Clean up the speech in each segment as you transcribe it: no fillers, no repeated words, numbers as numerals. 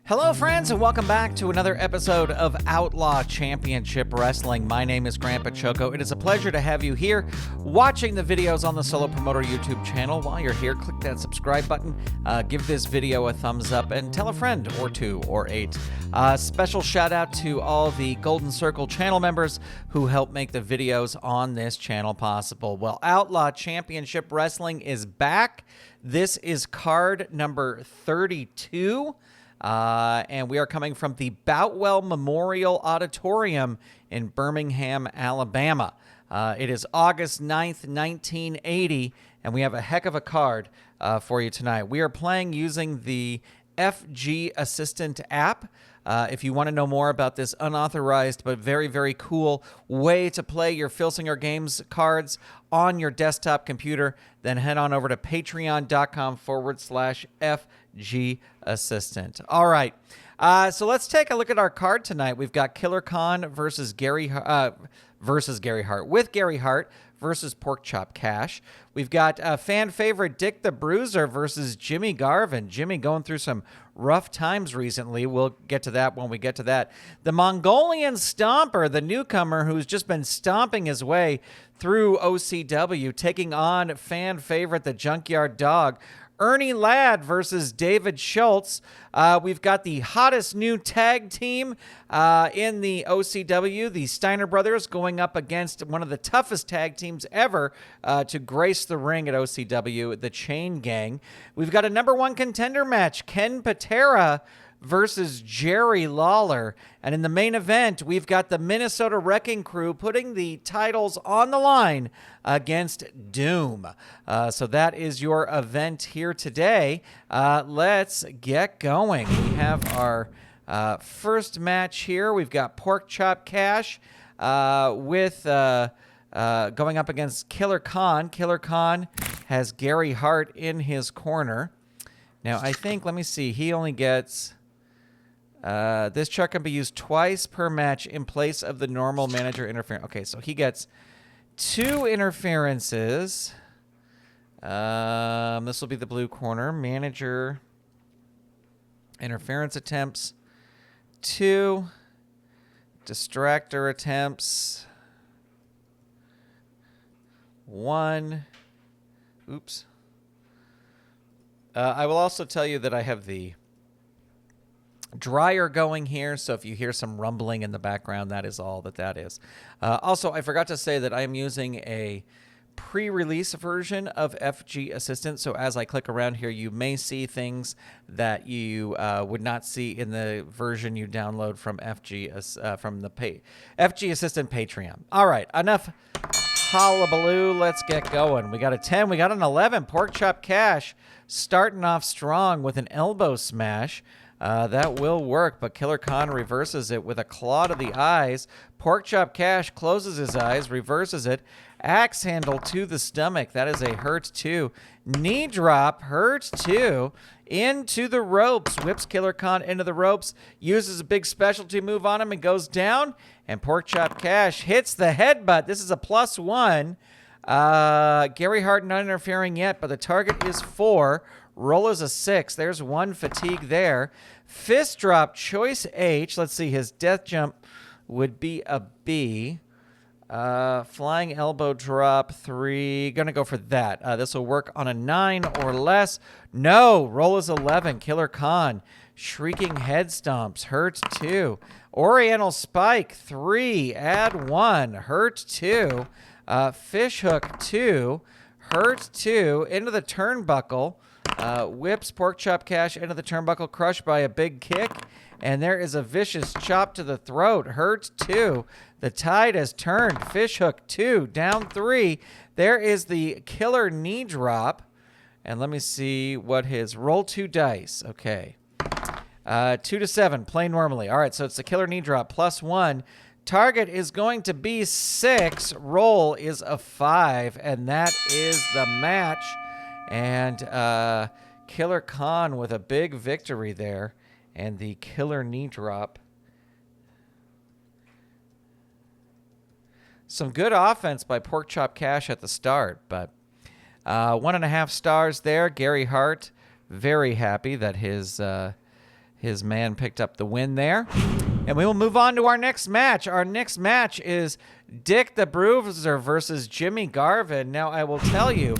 Hello, friends, and welcome back to another episode of Outlaw Championship Wrestling. My name is Grandpa Choco. It is a pleasure to have you here watching the videos on the Solo Promoter YouTube channel. While you're here, click that subscribe button, give this video a thumbs up, and tell a friend or two or eight. Special shout out to all the Golden Circle channel members who help make the videos on this channel possible. Well, Outlaw Championship Wrestling is back. This is card number 32. And we are coming from the Boutwell Memorial Auditorium in Birmingham, Alabama. It is August 9th, 1980, and we have a heck of a card for you tonight. We are playing using the FG Assistant app. If you want to know more about this unauthorized but very, very cool way to play your Filsinger Games cards on your desktop computer, then head on over to patreon.com/FG Assistant. All right. So let's take a look at our card tonight. We've got Killer Kahn versus Gary Hart with Gary Hart versus Porkchop Cash. We've got fan favorite Dick the Bruiser versus Jimmy Garvin. Jimmy going through some rough times recently. We'll get to that when we get to that. The Mongolian Stomper, the newcomer who's just been stomping his way through OCW, taking on fan favorite the Junkyard Dog. Ernie Ladd versus David Schultz. We've got the hottest new tag team in the OCW, the Steiner brothers, going up against one of the toughest tag teams ever to grace the ring at OCW, the Chain Gang. We've got a number one contender match, Ken Patera versus Jerry Lawler. And in the main event, we've got the Minnesota Wrecking Crew putting the titles on the line against Doom. So that is your event here today. Let's get going. We have our first match here. We've got Porkchop Cash with going up against Killer Kahn. Killer Kahn has Gary Hart in his corner. Now, I think, let me see, he only gets... this chart can be used twice per match in place of the normal manager interference. Okay, so he gets 2 interferences. This will be the blue corner. Manager interference attempts. 2 distractor attempts. 1. Oops. I will also tell you that I have the dryer going here, so if you hear some rumbling in the background, that is all that is. Also, I forgot to say that I am using a pre-release version of FG Assistant, so as I click around here, you may see things that you would not see in the version you download from FG Assistant Patreon. All right, enough hullabaloo. Let's get going. We got a 10, we got an 11. Porkchop Cash starting off strong with an elbow smash. That will work, but Killer Kahn reverses it with a claw to the eyes. Porkchop Cash closes his eyes, reverses it. Axe handle to the stomach. That is a hurt 2. Knee drop, hurt 2. Into the ropes. Whips Killer Kahn into the ropes. Uses a big specialty move on him and goes down. And Porkchop Cash hits the headbutt. This is a +1. Gary Hart not interfering yet, but the target is 4. Roll is a 6. There's 1 fatigue there. Fist drop, choice H. Let's see, his death jump would be a B. Flying elbow drop, 3. Gonna go for that. This will work on a 9 or less. No, roll is 11. Killer Kahn, shrieking head stomps, hurt 2. Oriental spike, 3. Add 1, hurt 2. Fish hook, 2. Hurt 2. Into the turnbuckle. Whips Porkchop Cash into the turnbuckle, crushed by a big kick. And there is a vicious chop to the throat. Hurt 2. The tide has turned. Fish hook 2. Down 3. There is the killer knee drop. And let me see what his roll 2 dice. Okay. 2 to 7. Play normally. All right, so it's the killer knee drop +1. Target is going to be 6. Roll is a 5. And that is the match. And Killer Kahn with a big victory there. And the killer knee drop. Some good offense by Porkchop Cash at the start. But 1.5 stars there. Gary Hart, very happy that his His man picked up the win there. And we will move on to our next match. Our next match is Dick the Bruiser versus Jimmy Garvin. Now, I will tell you,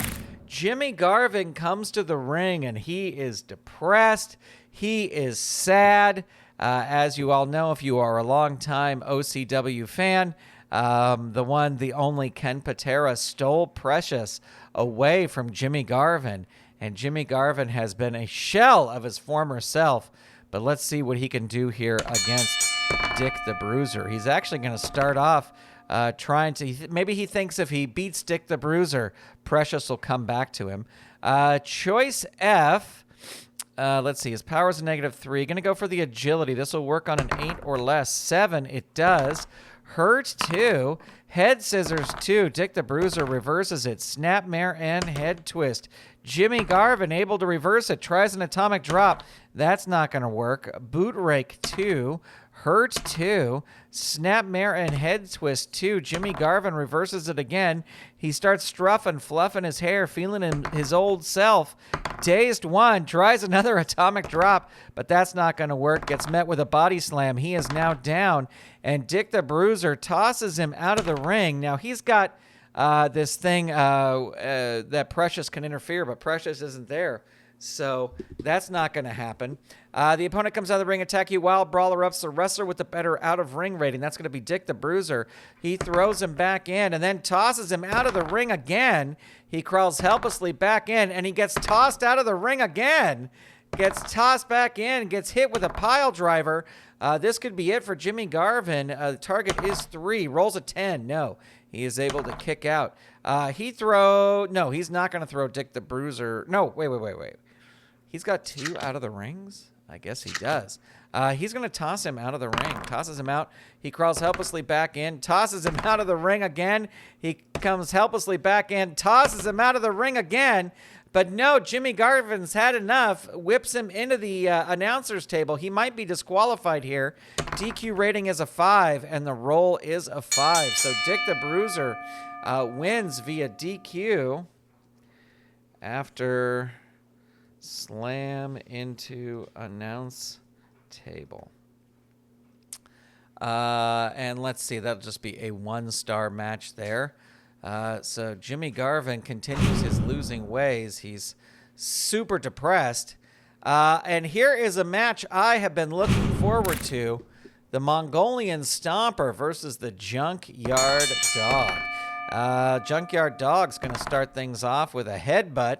Jimmy Garvin comes to the ring and he is depressed. He is sad. As you all know, if you are a longtime OCW fan, the only Ken Patera stole Precious away from Jimmy Garvin. And Jimmy Garvin has been a shell of his former self. But let's see what he can do here against Dick the Bruiser. He's actually going to start off trying to... Maybe he thinks if he beats Dick the Bruiser, Precious will come back to him. Choice F. Let's see. His power is a -3. Going to go for the agility. This will work on an 8 or less. 7, it does. Hurt 2. Head scissors 2. Dick the Bruiser reverses it. Snapmare and head twist. Jimmy Garvin able to reverse it. Tries an atomic drop. That's not going to work. Boot rake 2. Hurt 2. Snapmare and head twist 2. Jimmy Garvin reverses it again. He starts fluffing his hair, feeling his old self. Dazed 1. Tries another atomic drop, but that's not going to work. Gets met with a body slam. He is now down, and Dick the Bruiser tosses him out of the ring. Now, he's got this thing that Precious can interfere, but Precious isn't there. So that's not going to happen. The opponent comes out of the ring, attack you, wild brawler ups the wrestler with the better out-of-ring rating. That's going to be Dick the Bruiser. He throws him back in and then tosses him out of the ring again. He crawls helplessly back in, and he gets tossed out of the ring again. Gets tossed back in, gets hit with a pile driver. This could be it for Jimmy Garvin. The target is 3. Rolls a 10. No. He is able to kick out. No, he's not going to throw Dick the Bruiser. No, wait. He's got 2 out of the rings? I guess he does. He's going to toss him out of the ring. Tosses him out. He crawls helplessly back in. Tosses him out of the ring again. He comes helplessly back in. Tosses him out of the ring again. But no, Jimmy Garvin's had enough. Whips him into the announcer's table. He might be disqualified here. DQ rating is a 5, and the roll is a 5. So Dick the Bruiser wins via DQ after slam into announce table. And let's see, that'll just be a 1-star match there. So Jimmy Garvin continues his losing ways. He's super depressed. And here is a match I have been looking forward to. The Mongolian Stomper versus the Junkyard Dog. Junkyard Dog's going to start things off with a headbutt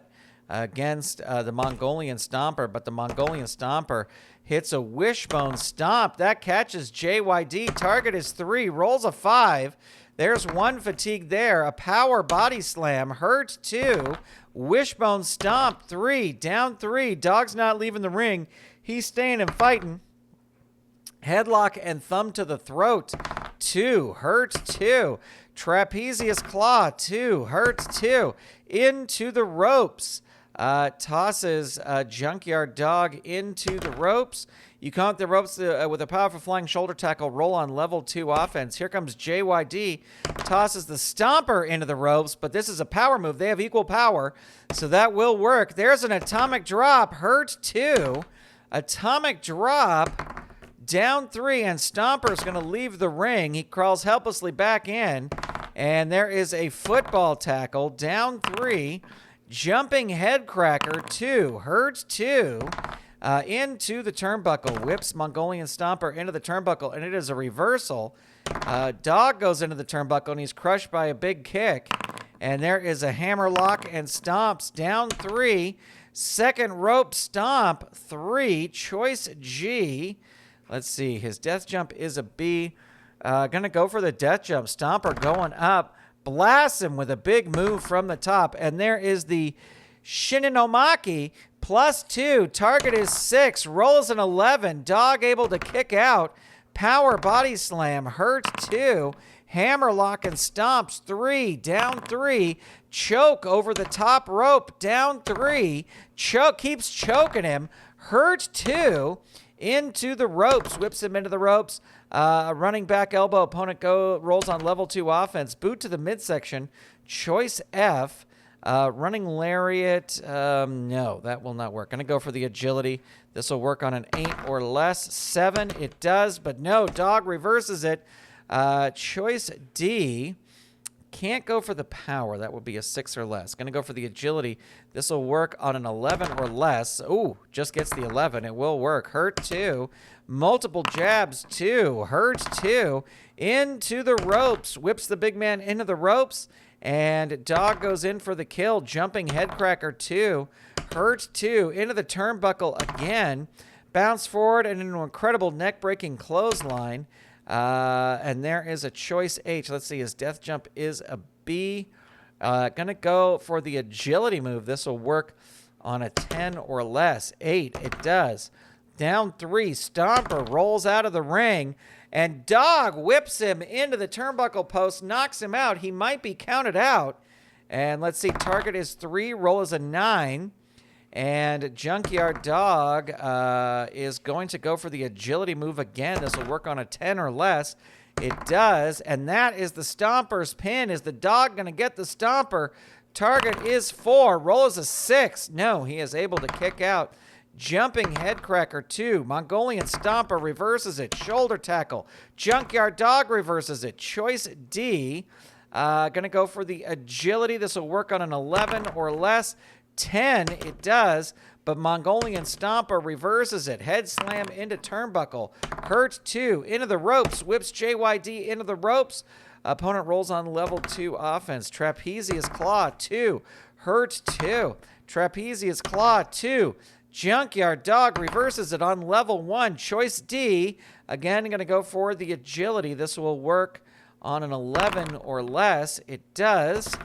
against the Mongolian Stomper, but the Mongolian Stomper hits a wishbone stomp. That catches JYD. Target is 3, rolls a 5. There's 1 fatigue there. A power body slam. Hurt 2. Wishbone stomp 3. Down 3. Dog's not leaving the ring. He's staying and fighting. Headlock and thumb to the throat. 2. Hurt 2. Trapezius claw. 2. Hurt 2. Into the ropes. Tosses Junkyard Dog into the ropes. You count the ropes with a powerful flying shoulder tackle. Roll on level 2 offense. Here comes JYD. Tosses the Stomper into the ropes, but this is a power move. They have equal power, so that will work. There's an atomic drop. Hurt 2. Atomic drop. Down 3, and Stomper's going to leave the ring. He crawls helplessly back in, and there is a football tackle. Down 3. Jumping head cracker 2. Hurt 2. Into the turnbuckle. Whips Mongolian Stomper into the turnbuckle, and it is a reversal. Dog goes into the turnbuckle, and he's crushed by a big kick. And there is a hammerlock and stomps. Down 3. Second rope stomp 3. Choice G. Let's see. His death jump is a B. Gonna go for the death jump. Stomper going up. Blasts him with a big move from the top. And there is the Shininomaki +2. Target is 6. Rolls an 11. Dog able to kick out. Power body slam. Hurt 2. Hammerlock and stomps 3. Down 3. Choke over the top rope. Down 3. Choke keeps choking him. Hurt 2. Into the ropes. Whips him into the ropes. Running back elbow. Opponent rolls on level 2 offense. Boot to the midsection. Choice F. Running lariat, no, that will not work. Going to go for the agility. This will work on an 8 or less. 7, it does, but no, dog reverses it. Choice D. Can't go for the power. That would be a 6 or less. Going to go for the agility. This will work on an 11 or less. Ooh, just gets the 11. It will work. Hurt 2. Multiple jabs 2. Hurt 2. Into the ropes. Whips the big man into the ropes. And dog goes in for the kill. Jumping headcracker 2. Hurt 2. Into the turnbuckle again. Bounce forward and into an incredible neck-breaking clothesline. And there is a choice H. Let's see, his death jump is a B. Gonna go for the agility move. This will work on a 10 or less. 8, it does. Down 3, Stomper rolls out of the ring, and dog whips him into the turnbuckle post, knocks him out. He might be counted out. And let's see, target is 3, roll is a 9. And Junkyard Dog is going to go for the agility move again. This will work on a 10 or less. It does. And that is the Stomper's pin. Is the dog going to get the Stomper? Target is 4. Roll is a 6. No, he is able to kick out. Jumping headcracker 2. Mongolian Stomper reverses it. Shoulder tackle. Junkyard Dog reverses it. Choice D. Going to go for the agility. This will work on an 11 or less. 10, it does, but Mongolian Stomper reverses it. Head slam into turnbuckle. Hurt 2, into the ropes. Whips JYD into the ropes. Opponent rolls on level 2 offense. Trapezius Claw 2. Hurt 2. Trapezius Claw 2. Junkyard Dog reverses it on level 1. Choice D. Again, going to go for the agility. This will work on an 11 or less. It does.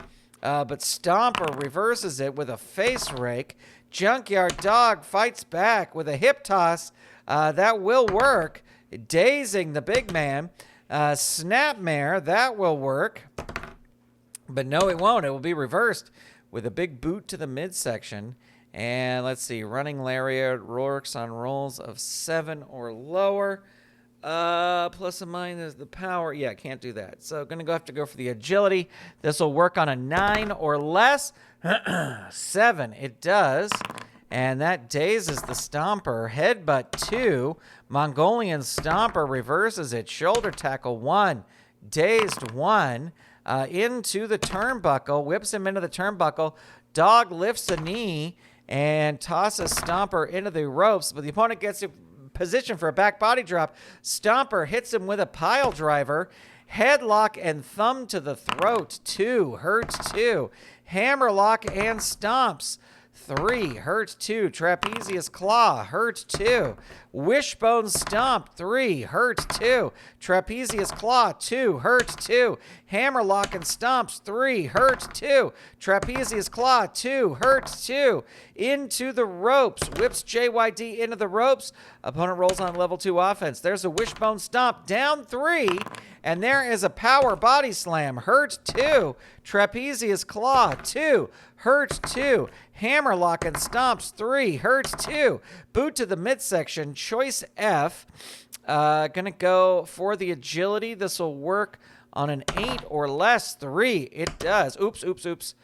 But Stomper reverses it with a face rake. Junkyard Dog fights back with a hip toss. That will work. Dazing the big man. Snapmare, that will work. But no, it won't. It will be reversed with a big boot to the midsection. And let's see. Running lariat works on rolls of 7 or lower. Plus and minus the power. Yeah, can't do that. So going to have to go for the agility. This will work on a 9 or less. 7, it does. And that dazes the Stomper. Headbutt 2. Mongolian Stomper reverses it. Shoulder tackle 1. Dazed 1. Into the turnbuckle. Whips him into the turnbuckle. Dog lifts a knee and tosses Stomper into the ropes. But the opponent gets it position for a back body drop. Stomper hits him with a pile driver. Headlock and thumb to the throat. 2. Hurts 2. Hammerlock and stomps. 3. Hurt 2. Trapezius Claw. Hurt 2. Wishbone Stomp. 3. Hurt 2. Trapezius Claw. 2. Hurt 2. Hammerlock and Stomps. 3. Hurt 2. Trapezius Claw. 2. Hurt 2. Into the ropes. Whips JYD into the ropes. Opponent rolls on level 2 offense. There's a Wishbone Stomp. Down 3. And there is a power body slam. Hurt 2. Trapezius Claw. 2. Hurt 2. Hammerlock and Stomps. 3. Hurt 2. Boot to the midsection. Choice F. Gonna go for the agility. This will work on an 8 or less. 3. It does. Oops, oops, oops.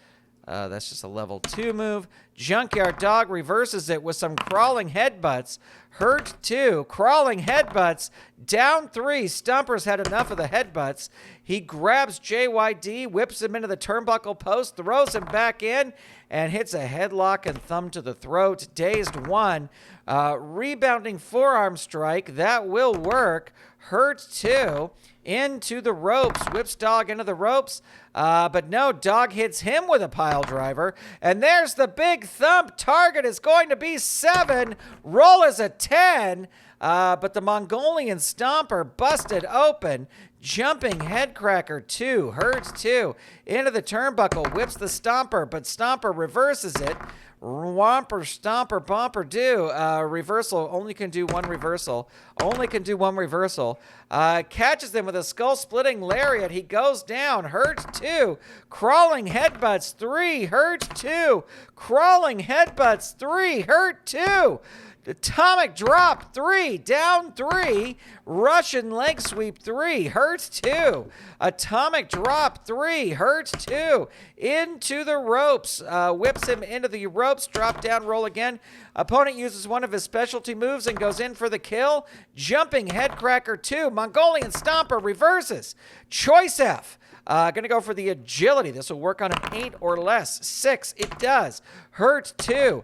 That's just a level 2 move. Junkyard Dog reverses it with some crawling headbutts. Hurt 2. Crawling headbutts. Down 3. Stomper's had enough of the headbutts. He grabs JYD, whips him into the turnbuckle post, throws him back in, and hits a headlock and thumb to the throat. Dazed 1. Rebounding forearm strike. That will work. Hurt 2. Into the ropes. Whips Dog into the ropes. But no, Dog hits him with a pile driver. And there's the big thump. Target is going to be 7. Roll is a 10. But the Mongolian Stomper busted open. Jumping headcracker 2. Hurts 2. Into the turnbuckle. Whips the Stomper. But Stomper reverses it. Whomper, Stomper, Bomper, do. Reversal. Only can do one reversal. Only can do one reversal. Catches him with a skull-splitting lariat. He goes down. Hurts 2. Crawling headbutts 3. Hurts 2. Crawling headbutts 3. Hurt 2. Atomic drop 3, down 3, Russian leg sweep 3, hurt 2. Atomic drop 3, hurt 2, into the ropes, whips him into the ropes, drop down, roll again. Opponent uses one of his specialty moves and goes in for the kill. Jumping head cracker 2, Mongolian Stomper reverses. Choice F. Going to go for the agility. This will work on an 8 or less. 6, it does. Hurt 2.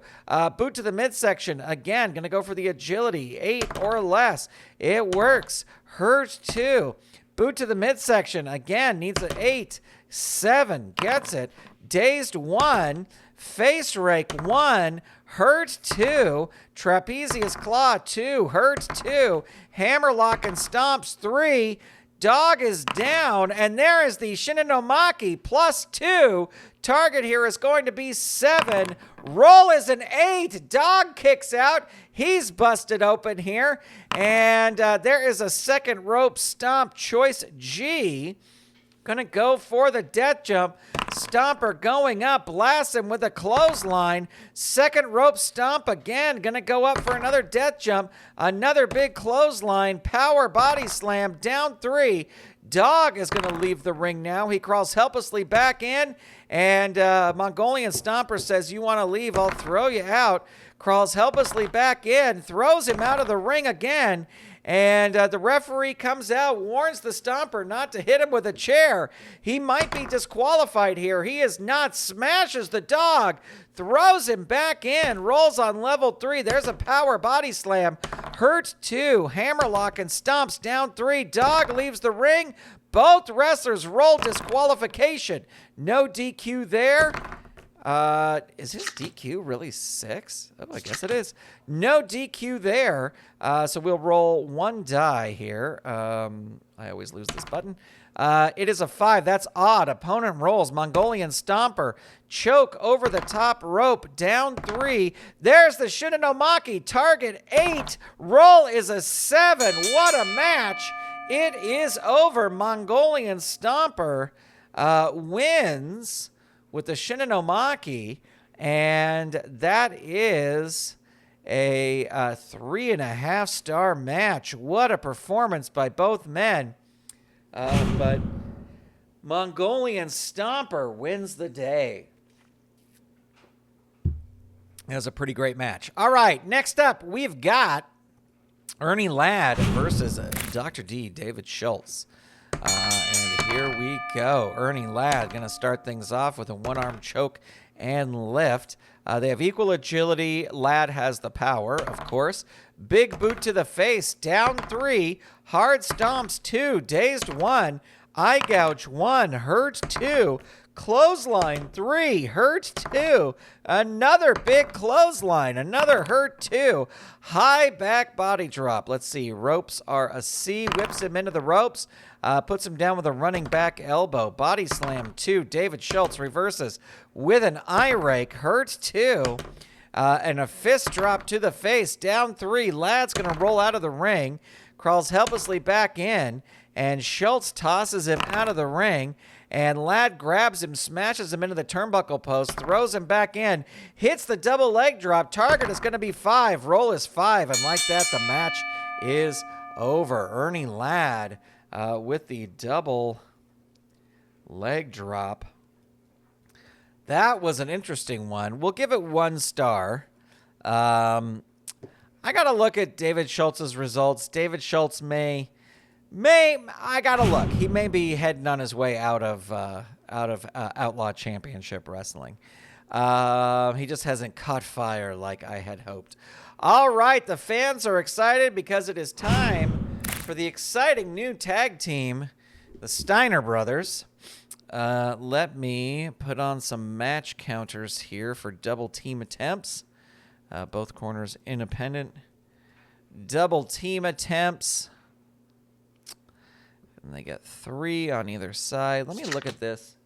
Boot to the midsection. Again, going to go for the agility. 8 or less. It works. Hurt 2. Boot to the midsection. Again, needs an 8. 7, gets it. Dazed 1. Face rake 1. Hurt 2. Trapezius claw 2. Hurt 2. Hammerlock and stomps 3. Dog is down, and there is the Shininomaki +2. Target here is going to be 7. Roll is an 8. Dog kicks out. He's busted open here. And there is a second rope stomp. Choice G. Gonna go for the death jump. Stomper going up, blasts him with a clothesline. Second rope stomp again. Gonna go up for another death jump. Another big clothesline. Power body slam, down 3. Dog is gonna leave the ring now. He crawls helplessly back in. And Mongolian Stomper says, "You wanna leave, I'll throw you out." Crawls helplessly back in, throws him out of the ring again. And the referee comes out, warns the Stomper not to hit him with a chair. He might be disqualified here. He is not. Smashes the dog, throws him back in, rolls on level 3. There's a power body slam. Hurt 2. Hammerlock and stomps, down 3. Dog leaves the ring. Both wrestlers roll disqualification. No DQ there. Is his DQ really 6? Oh, I guess it is. No DQ there. So we'll roll 1 die here. I always lose this button. It is a 5. That's odd. Opponent rolls. Mongolian Stomper. Choke over the top rope. Down 3. There's the Shininomaki. Target 8. Roll is a 7. What a match. It is over. Mongolian Stomper wins with the Shininomaki, and that is a 3.5 star match. What a performance by both men. But Mongolian Stomper wins the day. It was a pretty great match. All right, next up, we've got Ernie Ladd versus Dr. D, David Schultz. And here we go. Ernie Ladd going to start things off with a one-arm choke and lift. They have equal agility. Ladd has the power, of course. Big boot to the face, down 3. Hard stomps 2, dazed 1. Eye gouge 1, hurt 2. Clothesline 3, hurt 2. Another big clothesline, another hurt 2. High back body drop. Let's see, ropes are a C. Whips him into the ropes. Puts him down with a running back elbow. Body slam 2. David Schultz reverses with an eye rake. Hurt 2. And a fist drop to the face. Down 3. Ladd's going to roll out of the ring. Crawls helplessly back in. And Schultz tosses him out of the ring. And Ladd grabs him, smashes him into the turnbuckle post, throws him back in, hits the double leg drop. Target is going to be 5. Roll is 5. And like that, the match is over. Ernie Ladd with the double leg drop. That was an interesting one. We'll give it 1 star. I got to look at David Schultz's results. David Schultz may I got to look. He may be heading on his way out of Outlaw Championship Wrestling. He just hasn't caught fire like I had hoped. All right, the fans are excited because it is time for the exciting new tag team, the Steiner brothers. Let me put on some match counters here for double team attempts. Both corners independent. Double team attempts. And they get 3 on either side. Let me look at this.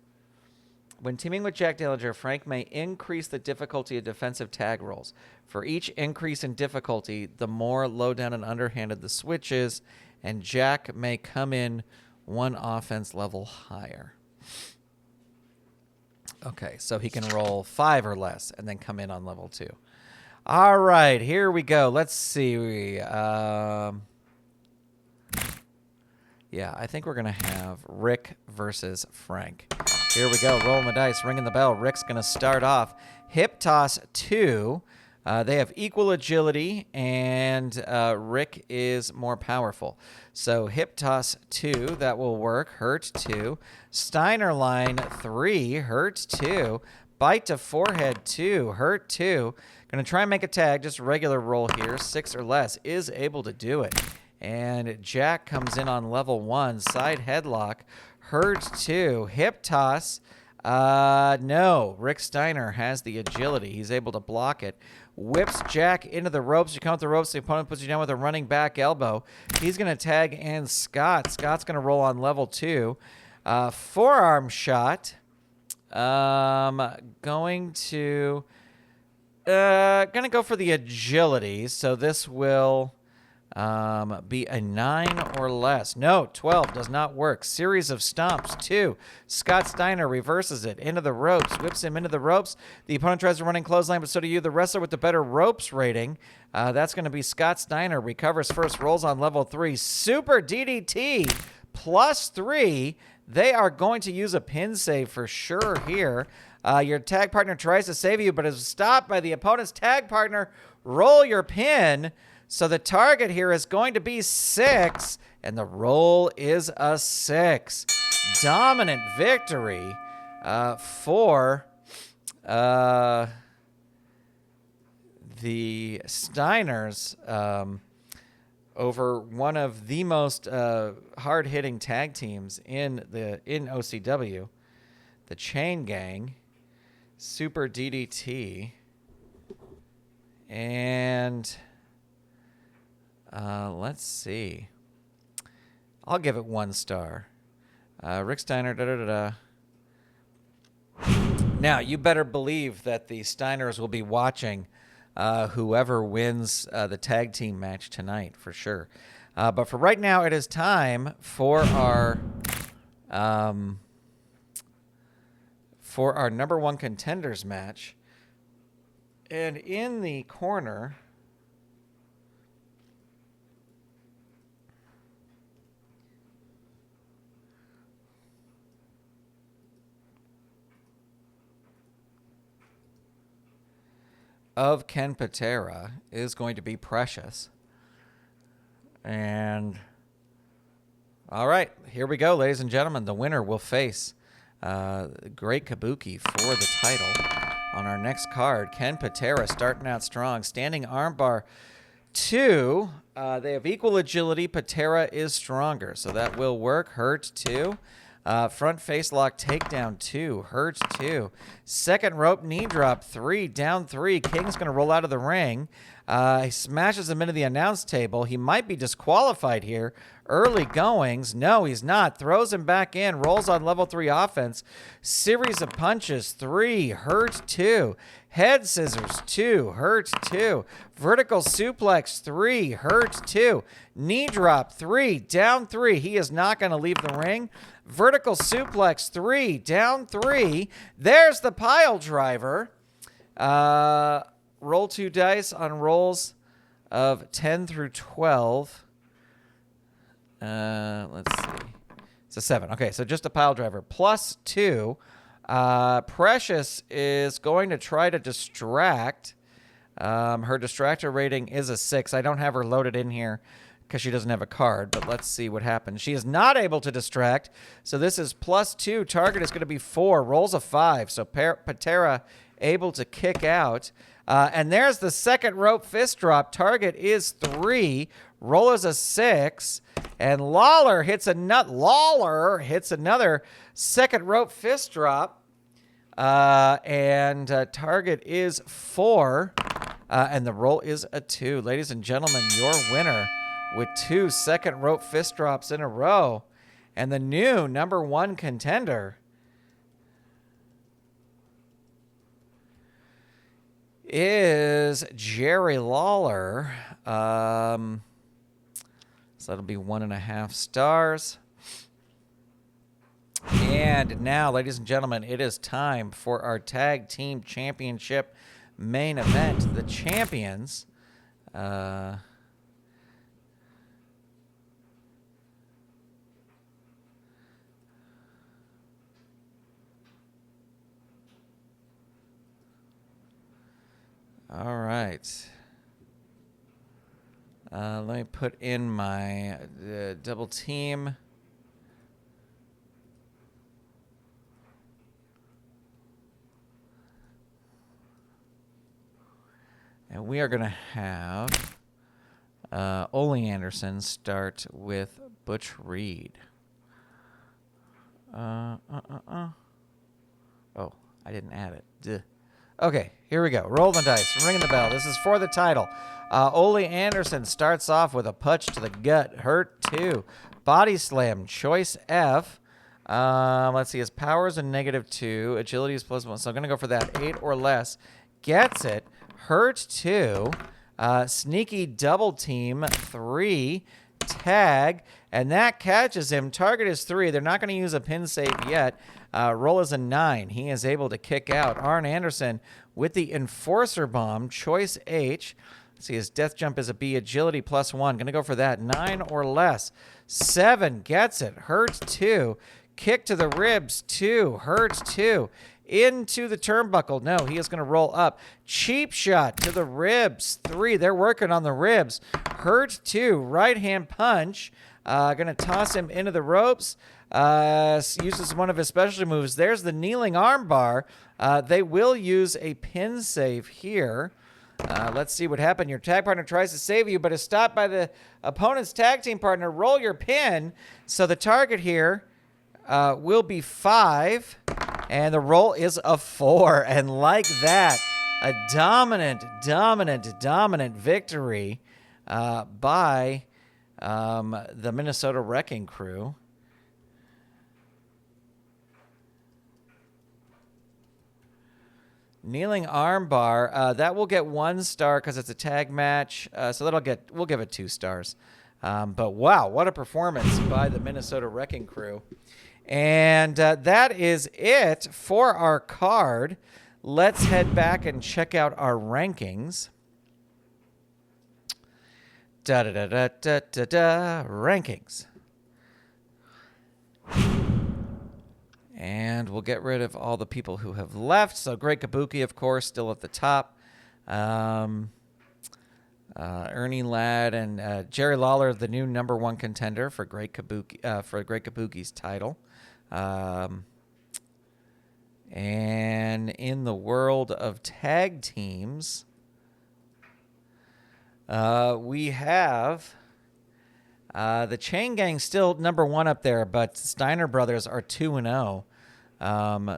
When teaming with Jack Dillinger, Frank may increase the difficulty of defensive tag rolls. For each increase in difficulty, the more low down and underhanded the switch is, and Jack may come in 1 offense level higher. Okay, so he can roll 5 or less and then come in on level 2. All right, here we go. Let's see. Yeah, I think we're going to have Rick versus Frank. Here we go. Rolling the dice, ringing the bell. Rick's going to start off. Hip toss 2. They have equal agility, and Rick is more powerful. So hip toss 2, that will work. Hurt 2. Steiner line 3, hurt 2. Bite to forehead 2, hurt 2. Going to try and make a tag, just a regular roll here. 6 or less is able to do it. And Jack comes in on level 1. Side headlock, hurt 2. Hip toss, no. Rick Steiner has the agility. He's able to block it. Whips Jack into the ropes. You come with the ropes. The opponent puts you down with a running back elbow. He's going to tag and Scott. Scott's going to roll on level 2. Forearm shot. Going to go for the agility. So this will be a 9 or less. No, 12 does not work. Series of stomps, 2. Scott Steiner reverses it into the ropes, whips him into the ropes. The opponent tries to run in clothesline, but so do you. The wrestler with the better ropes rating, that's going to be Scott Steiner. Recovers first, rolls on level 3. Super DDT plus 3. They are going to use a pin save for sure here. Your tag partner tries to save you, but is stopped by the opponent's tag partner. Roll your pin. So the target here is going to be 6, and the roll is a 6. Dominant victory for the Steiners over one of the most hard-hitting tag teams in OCW, the Chain Gang, Super DDT, and let's see. I'll give it 1 star. Rick Steiner, Now, you better believe that the Steiners will be watching whoever wins the tag team match tonight, for sure. But for right now, it is time for our number 1 contenders match. And in the corner of Ken Patera is going to be Precious. And all right, here we go, ladies and gentlemen. The winner will face Great Kabuki for the title. On our next card, Ken Patera starting out strong. Standing armbar 2. They have equal agility. Patera is stronger, so that will work. Hurt 2. Front face lock takedown 2. Hurt 2. Second rope knee drop 3. Down 3. King's going to roll out of the ring. He smashes him into the announce table. He might be disqualified here. Early goings. No, he's not. Throws him back in. Rolls on level 3 offense. Series of punches. 3. Hurt 2. Head scissors 2. Hurt 2. Vertical suplex 3. Hurt 2. Knee drop 3. Down 3. He is not going to leave the ring. Vertical suplex 3. Down 3. There's the pile driver. Roll 2 dice on rolls of 10 through 12. Let's see. It's a 7. Okay, so just a pile driver. Plus 2. Precious is going to try to distract. Her distractor rating is a 6. I don't have her loaded in here because she doesn't have a card, but let's see what happens. She is not able to distract, so this is plus 2. Target is going to be 4. Rolls a 5, so Patera able to kick out. And there's the second rope fist drop. Target is 3. Roll is a 6. And Lawler hits another second rope fist drop. And target is 4. And the roll is a 2. Ladies and gentlemen, your winner with 2 second rope fist drops in a row. And the new number 1 contender is Jerry Lawler. So that'll be 1.5 stars. And now, ladies and gentlemen, it is time for our tag team championship main event, the champions. All right. Let me put in my double team. And we are going to have Ole Anderson start with Butch Reed. Oh, I didn't add it. Duh. Okay, here we go. Roll the dice. Ringing the bell. This is for the title. Ole Anderson starts off with a punch to the gut. Hurt 2. Body slam. Choice F. Let's see. His power is a -2. Agility is +1. So I'm going to go for that. 8 or less. Gets it. Hurt 2. Sneaky double team. 3. Tag. And that catches him. Target is 3. They're not going to use a pin save yet. Roll is a 9. He is able to kick out. Arn Anderson with the Enforcer Bomb. Choice H. Let's see, his death jump is a B. Agility +1. Going to go for that. 9 or less. 7. Gets it. Hurt 2. Kick to the ribs. 2. Hurt 2. Into the turnbuckle. No, he is going to roll up. Cheap shot to the ribs. 3. They're working on the ribs. Hurt 2. Right hand punch. Going to toss him into the ropes. Uses one of his specialty moves. There's the kneeling armbar. They will use a pin save here. Let's see what happened. Your tag partner tries to save you, but is stopped by the opponent's tag team partner. Roll your pin. So the target here will be 5, and the roll is a 4. And like that, a dominant victory by the Minnesota Wrecking Crew. Kneeling armbar, that will get 1 star because it's a tag match. So we'll give it 2 stars. But wow, what a performance by the Minnesota Wrecking Crew. And that is it for our card. Let's head back and check out our rankings. Rankings. And we'll get rid of all the people who have left. So Great Kabuki, of course, still at the top. Ernie Ladd and Jerry Lawler, the new #1 contender for Great Kabuki's title. And in the world of tag teams, we have the Chain Gang still #1 up there, but Steiner brothers are 2-0.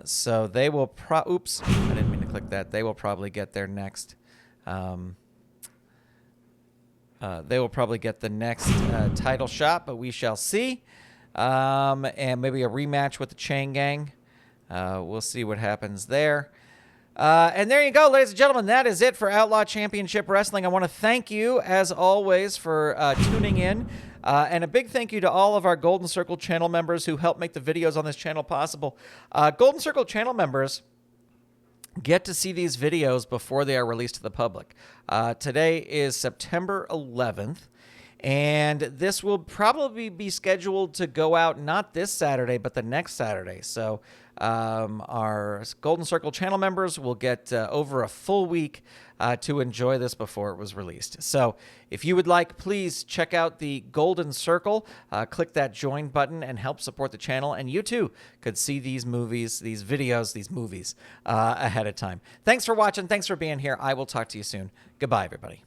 So they will oops, I didn't mean to click that. They will probably get their next. They will probably get the next title shot, but we shall see. And maybe a rematch with the Chain Gang. We'll see what happens there. And there you go, ladies and gentlemen. That is it for Outlaw Championship Wrestling. I want to thank you, as always, for tuning in. And a big thank you to all of our Golden Circle channel members who help make the videos on this channel possible. Golden Circle channel members get to see these videos before they are released to the public. Today is September 11th. And this will probably be scheduled to go out not this Saturday, but the next Saturday. So our Golden Circle channel members will get over a full week to enjoy this before it was released. So if you would like, please check out the Golden Circle. Click that join button and help support the channel. And you too could see these movies, these videos, these movies ahead of time. Thanks for watching. Thanks for being here. I will talk to you soon. Goodbye, everybody.